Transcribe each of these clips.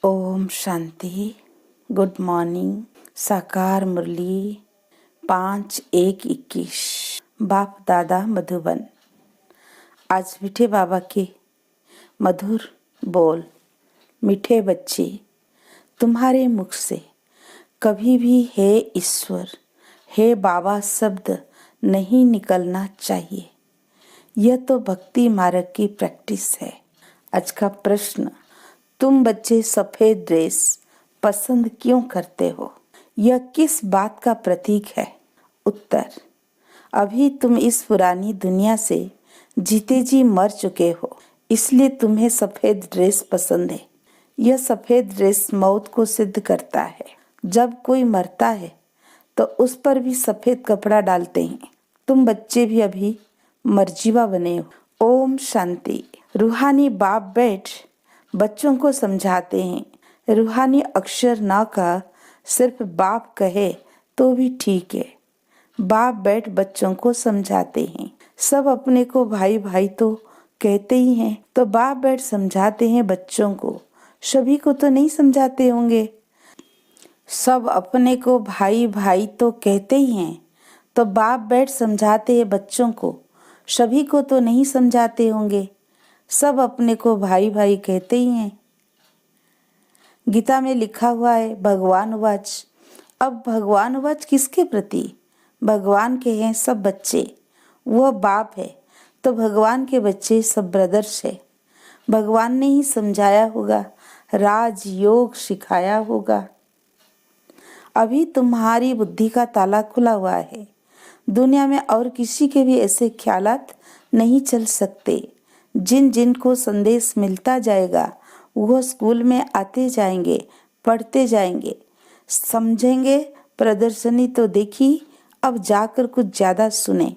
Om Shanti. Good morning. साकार मुरली 5/1/21। बाप दादा मधुबन। आज मीठे बाबा के मधुर बोल। मीठे बच्चे, तुम्हारे मुख से कभी भी हे ईश्वर, हे बाबा शब्द नहीं निकलना चाहिए। यह तो भक्ति मार्ग की प्रैक्टिस है। आज का प्रश्न, तुम बच्चे सफेद ड्रेस पसंद क्यों करते हो? यह किस बात का प्रतीक है? उत्तर, अभी तुम इस पुरानी दुनिया से जीते जी मर चुके हो, इसलिए तुम्हें सफेद ड्रेस पसंद है। यह सफेद ड्रेस मौत को सिद्ध करता है। जब कोई मरता है तो उस पर भी सफेद कपड़ा डालते हैं। तुम बच्चे भी अभी मर्जीवा बने हो। ओम शांति। रूहानी बाप बैठ बच्चों को समझाते हैं। रूहानी अक्षर ना कह, सिर्फ बाप कहे तो भी ठीक है। बाप बैठ बच्चों को समझाते हैं। सब अपने को भाई भाई तो कहते ही हैं, तो बाप बैठ समझाते हैं बच्चों को। सभी को तो नहीं समझाते होंगे। सब अपने को भाई भाई तो कहते ही हैं, तो बाप बैठ समझाते हैं बच्चों को। सभी को तो नहीं समझाते होंगे। सब अपने को भाई भाई कहते ही हैं। गीता में लिखा हुआ है, भगवान वाच। अब भगवान वाच किसके प्रति? भगवान के हैं सब बच्चे। वह बाप है तो भगवान के बच्चे सब ब्रदर्स है। भगवान ने ही समझाया होगा, राज योग सिखाया होगा। अभी तुम्हारी बुद्धि का ताला खुला हुआ है। दुनिया में और किसी के भी ऐसे ख्यालात नहीं चल सकते। जिन जिन को संदेश मिलता जाएगा वो स्कूल में आते जाएंगे, पढ़ते जाएंगे, समझेंगे। प्रदर्शनी तो देखी, अब जाकर कुछ ज्यादा सुने।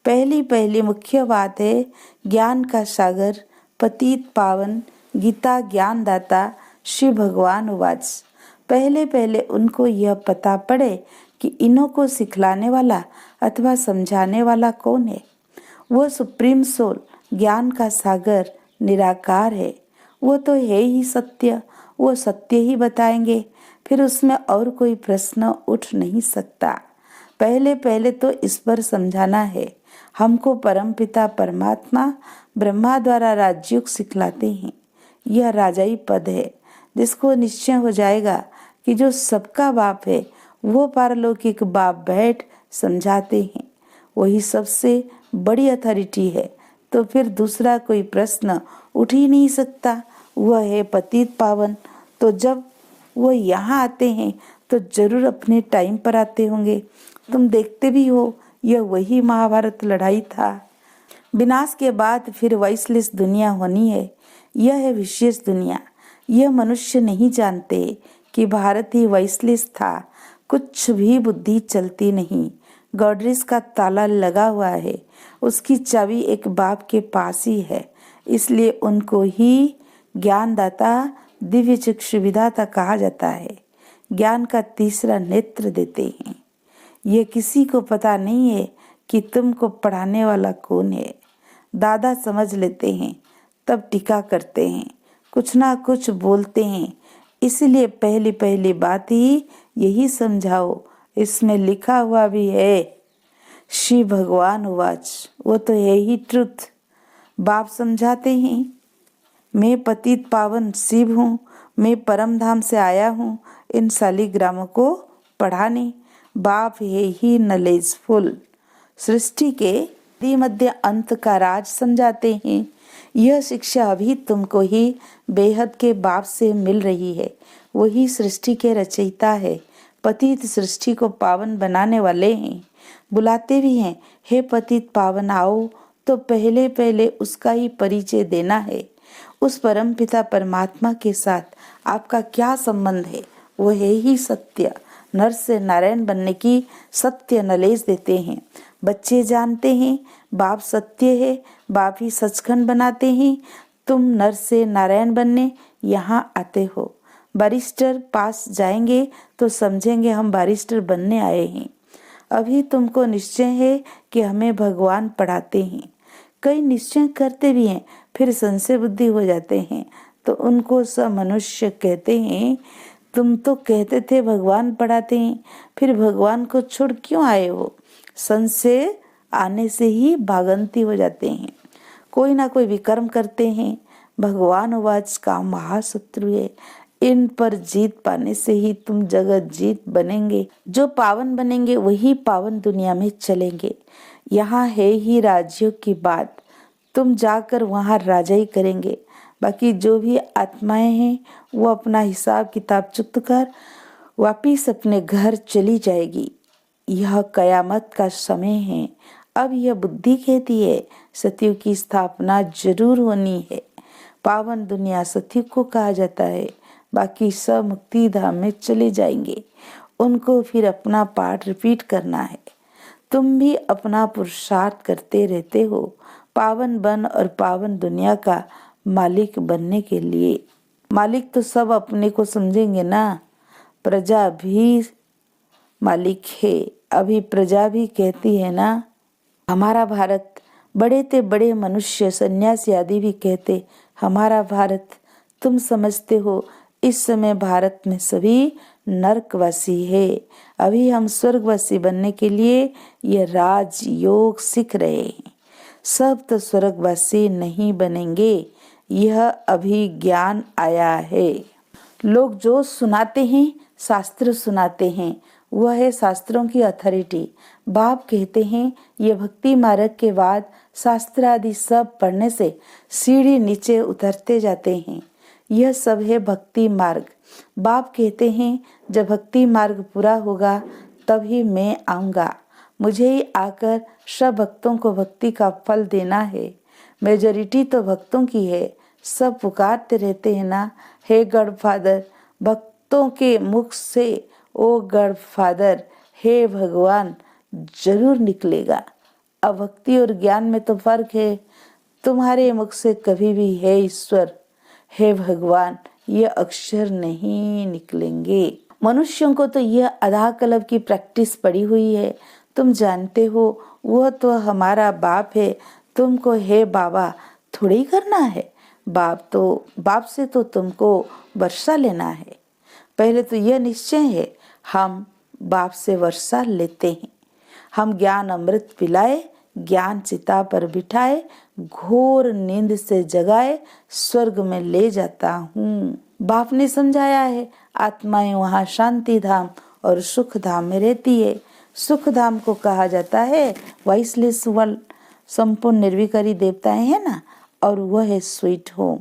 पहली मुख्य बात है ज्ञान का सागर पतित पावन गीता ज्ञानदाता श्री भगवान वाच। पहले उनको यह पता पड़े कि इन्हों को सिखलाने वाला अथवा समझाने वाला कौन है। वो सुप्रीम सोल, ज्ञान का सागर निराकार है। वो तो है ही सत्य। वो सत्य ही बताएंगे, फिर उसमें और कोई प्रश्न उठ नहीं सकता। पहले तो इस पर समझाना है। हमको परमपिता परमात्मा ब्रह्मा द्वारा राजयोग सिखलाते हैं। यह राजाई पद है, जिसको निश्चय हो जाएगा कि जो सबका बाप है वो पारलौकिक बाप बैठ समझाते हैं। वही सबसे बड़ी अथॉरिटी है। तो फिर दूसरा कोई प्रश्न उठ ही नहीं सकता। वह है पतित पावन। तो जब वो यहाँ आते हैं तो जरूर अपने टाइम पर आते होंगे। तुम देखते भी हो, यह वही महाभारत लड़ाई था। विनाश के बाद फिर वॉइसलेस दुनिया होनी है। यह है विशेष दुनिया। यह मनुष्य नहीं जानते कि भारत ही वॉइसलेस था। कुछ भी बुद्धि चलती नहीं। गॉडरेज का ताला लगा हुआ है, उसकी चाबी एक बाप के पास ही है। इसलिए उनको ही ज्ञानदाता दिव्य चक्षु विधाता कहा जाता है। ज्ञान का तीसरा नेत्र देते हैं। ये किसी को पता नहीं है कि तुमको पढ़ाने वाला कौन है। दादा समझ लेते हैं, तब टीका करते हैं, कुछ ना कुछ बोलते हैं। इसलिए पहली बात ही यही समझाओ। इसमें लिखा हुआ भी है, श्री भगवान वाच। वो तो है ही ट्रुथ। बाप समझाते हैं, मैं पतित पावन शिव हूँ, मैं परम धाम से आया हूँ इन शालिग्रामों को पढ़ाने। बाप है ही नॉलेजफुल। सृष्टि के आदि मध्य अंत का राज समझाते हैं। यह शिक्षा अभी तुमको ही बेहद के बाप से मिल रही है। वही सृष्टि के रचयिता है। पतित सृष्टि को पावन बनाने वाले हैं। बुलाते भी हैं, हे पतित पावन आओ। तो पहले उसका ही परिचय देना है। उस परम पिता परमात्मा के साथ आपका क्या संबंध है? वो है ही सत्य। नर से नारायण बनने की सत्य नॉलेज देते हैं। बच्चे जानते हैं बाप सत्य है, बाप ही सचखंड बनाते हैं। तुम नर से नारायण बनने यहाँ आते हो। बैरिस्टर पास जाएंगे तो समझेंगे हम बैरिस्टर बनने आए हैं। अभी तुमको निश्चय है कि हमें भगवान पढ़ाते हैं। कई निश्चय करते भी हैं, फिर संशय बुद्धि हो जाते हैं, तो तो उनको सब मनुष्य कहते हैं, तुम तो कहते थे भगवान पढ़ाते हैं, फिर भगवान को छोड़ क्यों आए हो? संशय आने से ही भागंती हो जाते हैं, कोई ना कोई विकर्म करते हैं। भगवान उवाच का महाशत्रु है, इन पर जीत पाने से ही तुम जगत जीत बनेंगे। जो पावन बनेंगे वही पावन दुनिया में चलेंगे। यहाँ है ही राज्यों की बात, तुम जाकर वहाँ राजाई करेंगे। बाकी जो भी आत्माएं हैं वो अपना हिसाब किताब चुकत कर वापिस अपने घर चली जाएगी। यह कयामत का समय है। अब यह बुद्धि कहती है सतयुग की स्थापना जरूर होनी है। पावन दुनिया सतयुग को कहा जाता है। बाकी सब मुक्ति धाम में चले जाएंगे, उनको फिर अपना पाठ रिपीट करना है। तुम भी अपना पुरुषार्थ करते रहते हो पावन बन और पावन दुनिया का मालिक बनने के लिए। मालिक तो सब अपने को समझेंगे ना, प्रजा भी मालिक है। अभी प्रजा भी कहती है ना, हमारा भारत। बड़े ते बड़े मनुष्य सन्यासी आदि भी कहते हमारा भारत। तुम समझते हो इस समय भारत में सभी नरकवासी है। अभी हम स्वर्गवासी बनने के लिए ये राज योग सीख रहे हैं। सब तो स्वर्गवासी नहीं बनेंगे, यह अभी ज्ञान आया है। लोग जो सुनाते हैं, शास्त्र सुनाते हैं, वह है शास्त्रों की अथॉरिटी। बाप कहते हैं ये भक्ति मार्ग के बाद शास्त्र आदि सब पढ़ने से सीढ़ी नीचे उतरते जाते हैं। यह सब है भक्ति मार्ग। बाप कहते हैं जब भक्ति मार्ग पूरा होगा तभी मैं आऊंगा। मुझे ही आकर सब भक्तों को भक्ति का फल देना है। मेजॉरिटी तो भक्तों की है। सब पुकारते रहते हैं ना, हे गॉड फादर। भक्तों के मुख से ओ गॉड फादर, हे भगवान जरूर निकलेगा। अब भक्ति और ज्ञान में तो फर्क है। तुम्हारे मुख से कभी भी हे ईश्वर, हे भगवान ये अक्षर नहीं निकलेंगे। मनुष्यों को तो यह आधा कल्प की प्रैक्टिस पड़ी हुई है। तुम जानते हो वह तो हमारा बाप है। तुमको हे बाबा थोड़ी करना है। बाप से तो तुमको वर्षा लेना है। पहले तो यह निश्चय है हम बाप से वर्षा लेते हैं। हम ज्ञान अमृत पिलाए, ज्ञान चिता पर बिठाए, घोर नींद से जगाए, स्वर्ग में ले जाता हूँ। बाप ने समझाया है आत्माएं वहाँ शांति धाम और सुख धाम में रहती है। सुख धाम को कहा जाता है वाइसलेस वर्ल्ड, संपूर्ण निर्विकारी देवताएं है ना, और वह है स्वीट होम।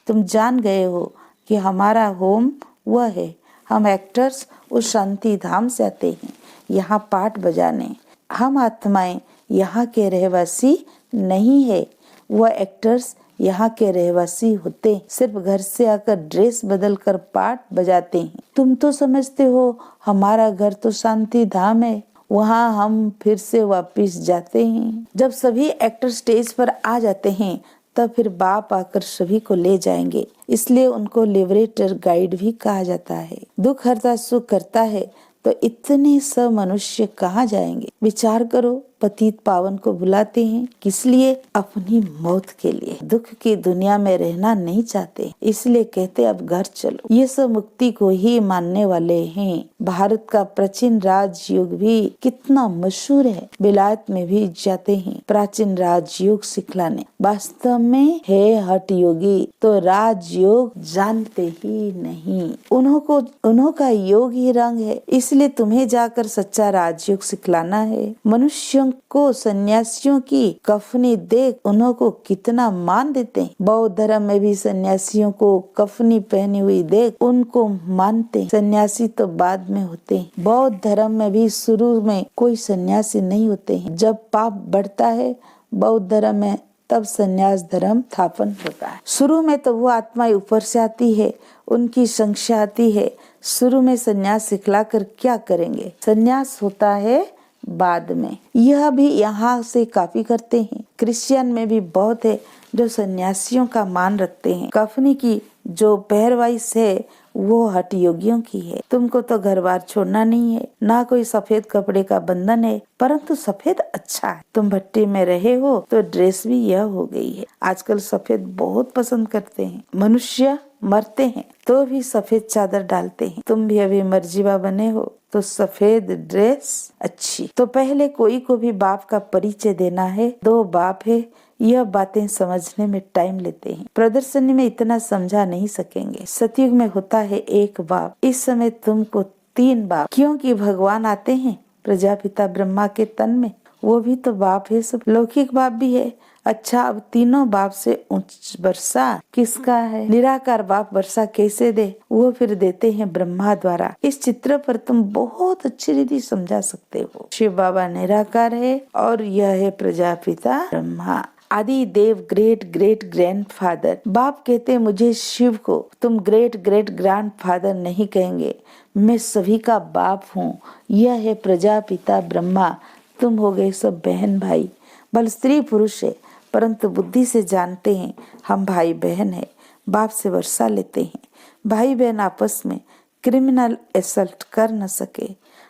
तुम जान गए हो कि हमारा होम वह है। हम एक्टर्स उस शांति धाम से आते हैं यहाँ पाठ बजाने। हम आत्माएं यहाँ के रहवासी नहीं है। वह एक्टर्स यहाँ के रहवासी होते, सिर्फ घर से आकर ड्रेस बदल कर पाठ बजाते हैं। तुम तो समझते हो हमारा घर तो शांति धाम है, वहाँ हम फिर से वापिस जाते हैं। जब सभी एक्टर स्टेज पर आ जाते हैं तब फिर बाप आकर सभी को ले जाएंगे। इसलिए उनको लिबरेटर गाइड भी कहा जाता है। दुख हरता सुख करता है तो इतने सब मनुष्य कहाँ जाएंगे? विचार करो, पतित पावन को बुलाते हैं किस लिए? अपनी मौत के लिए। दुख की दुनिया में रहना नहीं चाहते, इसलिए कहते अब घर चलो। ये सब मुक्ति को ही मानने वाले हैं। भारत का प्राचीन राजयोग भी कितना मशहूर है। विलायत में भी जाते हैं प्राचीन राजयोग सिखलाने। वास्तव में है हठ योगी तो राजयोग जानते ही नहीं। उन्हों का योग ही रंग है, इसलिए तुम्हें जाकर सच्चा राजयोग सिखलाना है। मनुष्यों को सन्यासियों की कफनी देख उन्हों को कितना मान देते हैं। बौद्ध धर्म में भी सन्यासियों को कफनी पहनी हुई देख उनको मानते। सन्यासी तो बाद में होते हैं। बौद्ध धर्म में भी शुरू में कोई सन्यासी नहीं होते हैं। जब पाप बढ़ता है बौद्ध धर्म में तब सन्यास धर्म स्थापन होता है। शुरू में तो वो आत्मा ऊपर से आती है, उनकी संख्या आती है। शुरू में सन्यास सिखलाकर क्या करेंगे? सन्यास होता है बाद में। यह भी यहाँ से कॉपी करते हैं। क्रिश्चियन में भी बहुत है जो सन्यासियों का मान रखते हैं। कफनी की जो पहरवाइश है वो हठ योगियों की है। तुमको तो घर बार छोड़ना नहीं है, ना कोई सफेद कपड़े का बंधन है, परंतु सफेद अच्छा है। तुम भट्टी में रहे हो तो ड्रेस भी यह हो गई है। आजकल सफेद बहुत पसंद करते हैं। मनुष्य मरते हैं तो भी सफेद चादर डालते हैं। तुम भी अभी मर्जीवा बने हो तो सफेद ड्रेस अच्छी। तो पहले कोई को भी बाप का परिचय देना है। 2 बाप है, यह बातें समझने में टाइम लेते हैं। प्रदर्शनी में इतना समझा नहीं सकेंगे। सतयुग में होता है 1 बाप। इस समय तुमको 3 बाप, क्योंकि भगवान आते हैं प्रजापिता ब्रह्मा के तन में, वो भी तो बाप है। सब लौकिक बाप भी है। अच्छा, अब तीनों बाप से उच्च वर्षा किसका है? निराकार बाप वर्षा कैसे दे? वो फिर देते हैं ब्रह्मा द्वारा। इस चित्र पर तुम बहुत अच्छी रीति समझा सकते हो। शिव बाबा निराकार है और यह है प्रजापिता ब्रह्मा, आदि देव, ग्रेट ग्रेट ग्रैंडफादर। बाप कहते मुझे शिव को तुम ग्रेट ग्रेट ग्रैंडफादर नहीं कहेंगे, मैं सभी का बाप हूँ। यह है प्रजापिता ब्रह्मा। तुम हो गए सब बहन भाई। बल स्त्री पुरुष है, परंतु बुद्धि से जानते हैं हम भाई बहन है। बाप से वर्षा लेते हैं। भाई बहन आपस में क्रिमिनल असल्ट कर न सके।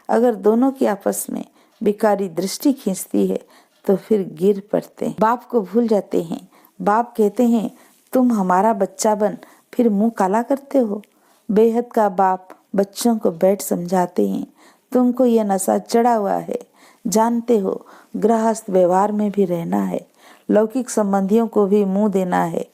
अगर दोनों की आपस में बिकारी दृष्टि खींचती है तो फिर गिर पड़ते हैं। बाप को भूल जाते हैं। बाप कहते हैं तुम हमारा बच्चा बन, फिर मुंह काला करते हो। बेहद का बाप बच्चों को बैठ समझाते हैं तुमको यह नशा चढ़ा हुआ है, जानते हो गृहस्थ व्यवहार में भी रहना है, लौकिक संबंधियों को भी मुंह देना है,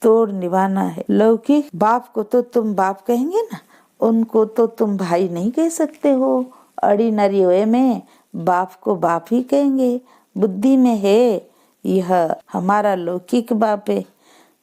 तोड़ निभाना है। लौकिक बाप को तो तुम बाप कहेंगे ना, उनको तो तुम भाई नहीं कह सकते हो। ऑर्डिनरी वे में बाप को बाप ही कहेंगे। बुद्धि में है यह हमारा लौकिक बाप है।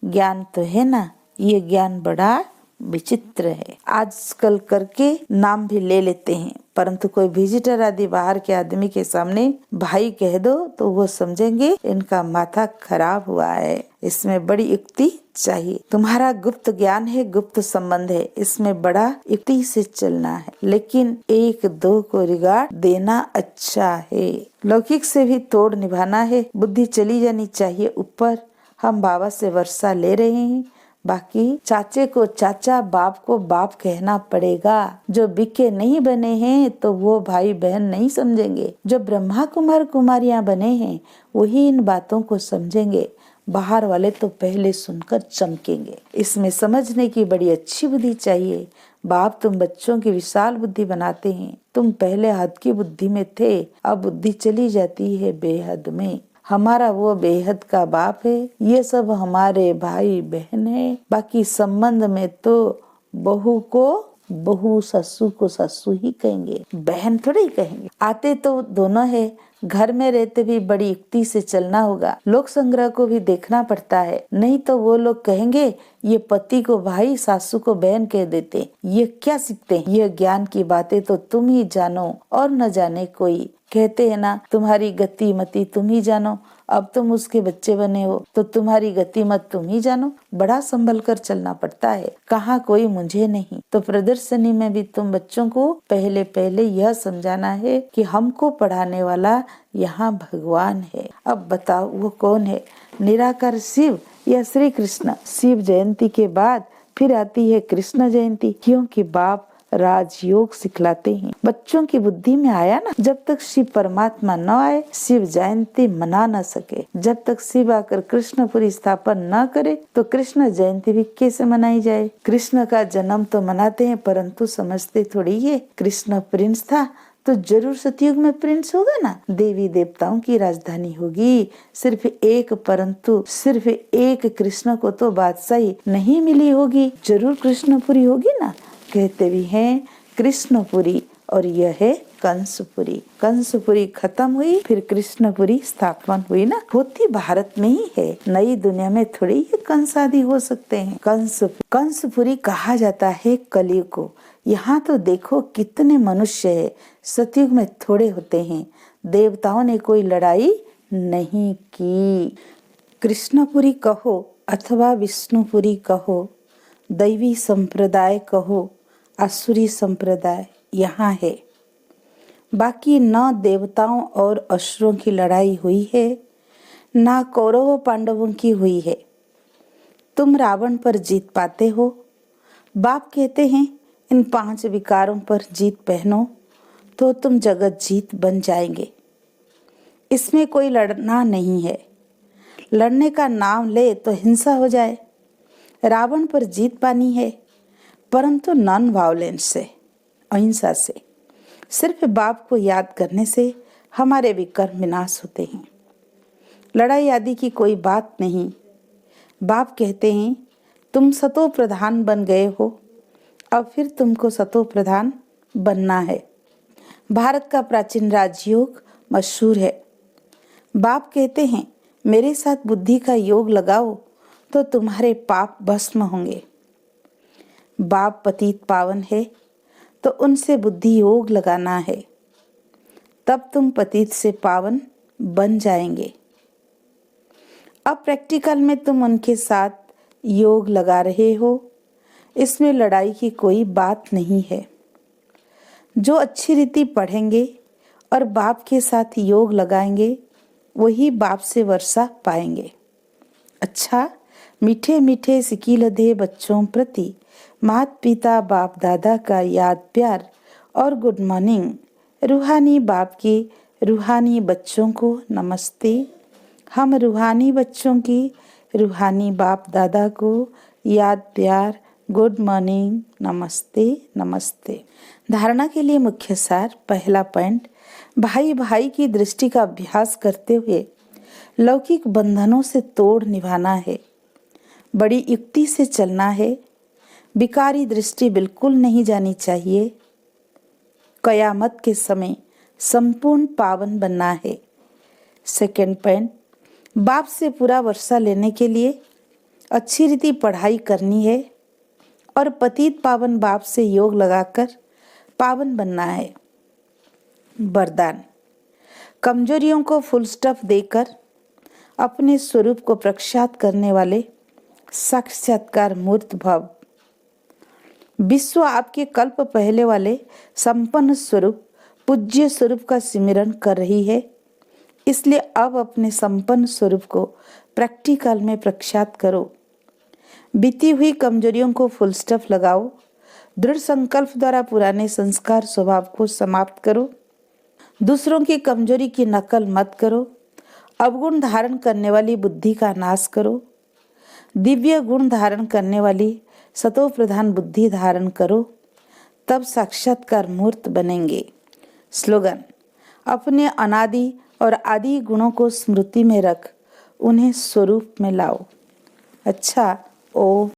ज्ञान तो है ना, ये ज्ञान बड़ा विचित्र है। आजकल करके नाम भी ले लेते हैं, परंतु कोई विजिटर आदि बाहर के आदमी के सामने भाई कह दो तो वो समझेंगे इनका माथा खराब हुआ है। इसमें बड़ी युक्ति चाहिए। तुम्हारा गुप्त ज्ञान है, गुप्त संबंध है, इसमें बड़ा युक्ति से चलना है। लेकिन 1-2 को रिगार्ड देना अच्छा है। लौकिक से भी तोड़ निभाना है। बुद्धि चली जानी चाहिए ऊपर। हम बाबा से वर्षा ले रहे हैं, बाकी चाचे को चाचा, बाप को बाप कहना पड़ेगा। जो बिके नहीं बने हैं तो वो भाई बहन नहीं समझेंगे। जो ब्रह्मा कुमार कुमारियां बने हैं वही इन बातों को समझेंगे। बाहर वाले तो पहले सुनकर चमकेंगे। इसमें समझने की बड़ी अच्छी बुद्धि चाहिए। बाप तुम बच्चों की विशाल बुद्धि बनाते हैं। तुम पहले हद की बुद्धि में थे, अब बुद्धि चली जाती है बेहद में। हमारा वो बेहद का बाप है, ये सब हमारे भाई बहन है। बाकी संबंध में तो बहू को बहू, ससु को ससु ही कहेंगे, बहन थोड़ी कहेंगे। आते तो दोनों है। घर में रहते भी बड़ी युक्ति से चलना होगा। लोक संग्रह को भी देखना पड़ता है, नहीं तो वो लोग कहेंगे ये पति को भाई, सासू को बहन कह देते। ये क्या सीखते हैं? ये ज्ञान की बातें तो तुम ही जानो और न जाने कोई। कहते हैं ना तुम्हारी गति मति तुम ही जानो। अब तुम उसके बच्चे बने हो तो तुम्हारी गति मत तुम ही जानो। बड़ा संभल कर चलना पड़ता है, कहाँ कोई मुझे नहीं। तो प्रदर्शनी में भी तुम बच्चों को पहले पहले यह समझाना है कि हमको पढ़ाने वाला यहाँ भगवान है। अब बताओ वो कौन है? निराकार शिव या श्री कृष्ण? शिव जयंती के बाद फिर आती है कृष्ण जयंती, क्योंकि बाप राजयोग सिखलाते हैं। बच्चों की बुद्धि में आया ना, जब तक शिव परमात्मा न आए शिव जयंती मना न सके। जब तक शिव आकर कृष्णपुरी स्थापन न करे तो कृष्ण जयंती भी कैसे मनाई जाए? कृष्ण का जन्म तो मनाते हैं, परंतु समझते थोड़ी है कृष्ण प्रिंस था तो जरूर सतयुग में प्रिंस होगा ना। देवी देवताओं की राजधानी होगी सिर्फ एक, परंतु सिर्फ एक कृष्ण को तो बादशाही नहीं मिली होगी, जरूर कृष्णपुरी होगी ना। कहते भी हैं कृष्णपुरी और यह है कंसपुरी। कंसपुरी खत्म हुई फिर कृष्णपुरी स्थापन हुई ना। होती भारत में ही है, नई दुनिया में थोड़ी ये कंस आदि हो सकते हैं। कंसपुरी कहा जाता है कलयुग को। यहाँ तो देखो कितने मनुष्य है, सतयुग में थोड़े होते हैं। देवताओं ने कोई लड़ाई नहीं की। कृष्णपुरी कहो अथवा विष्णुपुरी कहो, दैवी संप्रदाय कहो आसुरी संप्रदाय यहाँ है। बाकी न देवताओं और असुरों की लड़ाई हुई है, ना कौरवों पांडवों की हुई है। तुम रावण पर जीत पाते हो। बाप कहते हैं इन 5 विकारों पर जीत पहनो तो तुम जगत जीत बन जाएंगे। इसमें कोई लड़ना नहीं है। लड़ने का नाम ले तो हिंसा हो जाए। रावण पर जीत पानी है, परंतु नॉन वायलेंस से, अहिंसा से। सिर्फ बाप को याद करने से हमारे विकर्म विनाश होते हैं। लड़ाई आदि की कोई बात नहीं। बाप कहते हैं तुम सतो प्रधान बन गए हो, अब फिर तुमको सतो प्रधान बनना है। भारत का प्राचीन राजयोग मशहूर है। बाप कहते हैं मेरे साथ बुद्धि का योग लगाओ तो तुम्हारे पाप भस्म होंगे। बाप पतित पावन है तो उनसे बुद्धि योग लगाना है, तब तुम पतित से पावन बन जाएंगे। अब प्रैक्टिकल में तुम उनके साथ योग लगा रहे हो, इसमें लड़ाई की कोई बात नहीं है। जो अच्छी रीति पढ़ेंगे और बाप के साथ योग लगाएंगे वही बाप से वर्षा पाएंगे। अच्छा, मीठे मीठे सिकीलधे बच्चों प्रति माता पिता बाप दादा का याद प्यार और गुड मॉर्निंग। रूहानी बाप के रूहानी बच्चों को नमस्ते। हम रूहानी बच्चों की रूहानी बाप दादा को याद प्यार गुड मॉर्निंग नमस्ते नमस्ते। धारणा के लिए मुख्य सार। पहला पॉइंट, भाई भाई की दृष्टि का अभ्यास करते हुए लौकिक बंधनों से तोड़ निभाना है। बड़ी युक्ति से चलना है। विकारी दृष्टि बिल्कुल नहीं जानी चाहिए। कयामत के समय संपूर्ण पावन बनना है। सेकंड पॉइंट, बाप से पूरा वर्षा लेने के लिए अच्छी रीति पढ़ाई करनी है और पतित पावन बाप से योग लगाकर पावन बनना है। वरदान, कमजोरियों को फुल स्टॉप देकर अपने स्वरूप को प्रख्यात करने वाले साक्षात्कार मूर्त भव। विश्व आपके कल्प पहले वाले संपन्न स्वरूप पूज्य स्वरूप का सिमरन कर रही है, इसलिए अब अपने संपन्न स्वरूप को प्रैक्टिकल में प्रख्यात करो। बीती हुई कमजोरियों को फुल स्टॉप लगाओ। दृढ़ संकल्प द्वारा पुराने संस्कार स्वभाव को समाप्त करो। दूसरों की कमजोरी की नकल मत करो। अवगुण धारण करने वाली बुद्धि का नाश करो। दिव्य गुण धारण करने वाली सतो प्रधान बुद्धि धारण करो, तब साक्षात्कार मूर्त बनेंगे। स्लोगन, अपने अनादि और आदि गुणों को स्मृति में रख उन्हें स्वरूप में लाओ। अच्छा, ओम